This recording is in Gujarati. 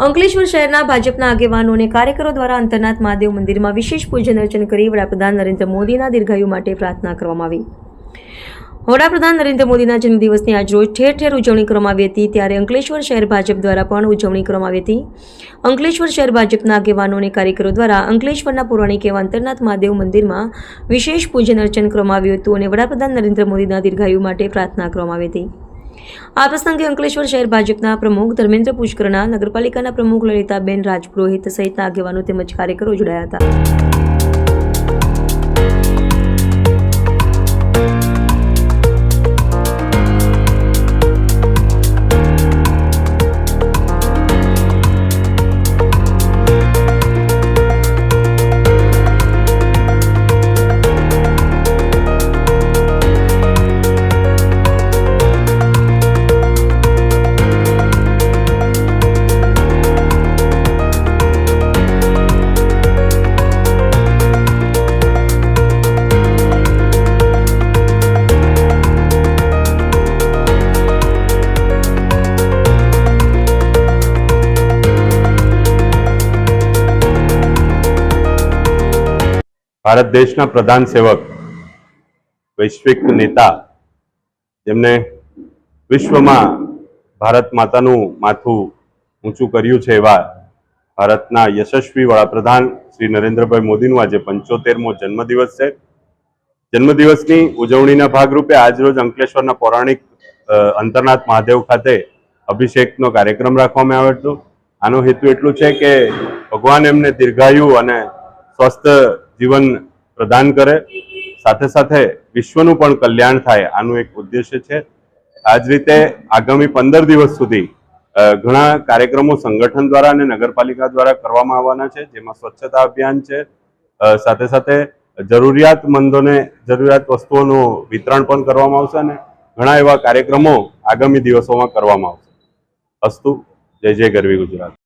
અંકલેશ્વર શહેરના ભાજપના આગેવાનો અને કાર્યકરો દ્વારા અંતરનાથ મહાદેવ મંદિરમાં વિશેષ પૂજન અર્ચન કરી વડાપ્રધાન નરેન્દ્ર મોદીના દીર્ઘાયુ માટે પ્રાર્થના કરવામાં આવી। વડાપ્રધાન નરેન્દ્ર મોદીના જન્મદિવસની આજરોજ ઠેર ઠેર ઉજવણી કરવામાં આવી હતી, ત્યારે અંકલેશ્વર શહેર ભાજપ દ્વારા પણ ઉજવણી કરવામાં આવી હતી। અંકલેશ્વર શહેર ભાજપના આગેવાનો અને કાર્યકરો દ્વારા અંકલેશ્વરના પૌરાણિક એવા અંતરનાથ મહાદેવ મંદિરમાં વિશેષ પૂજન અર્ચન કરવામાં આવ્યું હતું અને વડાપ્રધાન નરેન્દ્ર મોદીના દીર્ઘાયુ માટે પ્રાર્થના કરવામાં આવી હતી। આ પ્રસંગે અંકલેશ્વર શહેર ભાજપના પ્રમુખ ધર્મેન્દ્ર પુષ્કરના, નગરપાલિકાના પ્રમુખ લલિતાબેન રાજપુરોહિત સહિતના આગેવાનો તેમજ કાર્યકરો જોડાયા હતા। ભારત દેશના પ્રધાન સેવક, વૈશ્વિક નેતા, જેમને વિશ્વમાં ભારત માતાનું માથું ઊંચું કર્યું છે એવા ભારતના યશસ્વી વડાપ્રધાન શ્રી નરેન્દ્રભાઈ મોદીનું આજે 75મો જન્મદિવસ છે। જન્મદિવસની ઉજવણીના ભાગરૂપે આજરોજ અંકલેશ્વરના પૌરાણિક અંતરનાથ મહાદેવ ખાતે અભિષેકનો કાર્યક્રમ રાખવામાં આવ્યો હતો। આનો હેતુ એટલું છે કે ભગવાન એમને દીર્ઘાયુ અને સ્વસ્થ જીવન પ્રદાન કરે, સાથે સાથે વિશ્વનું પણ કલ્યાણ થાય, આનું એક ઉદ્દેશ્ય છે। આ જ રીતે આગામી 15 દિવસ સુધી ઘણા કાર્યક્રમો સંગઠન દ્વારા અને નગરપાલિકા દ્વારા કરવામાં આવવાના છે, જેમાં સ્વચ્છતા અભિયાન છે, સાથે સાથે જરૂરિયાતમંદોને જરૂરિયાત વસ્તુઓનું વિતરણ પણ કરવામાં આવશે અને ઘણા એવા કાર્યક્રમો આગામી દિવસોમાં કરવામાં આવશે। અસ્તુ, જય જય ગરવી ગુજરાત।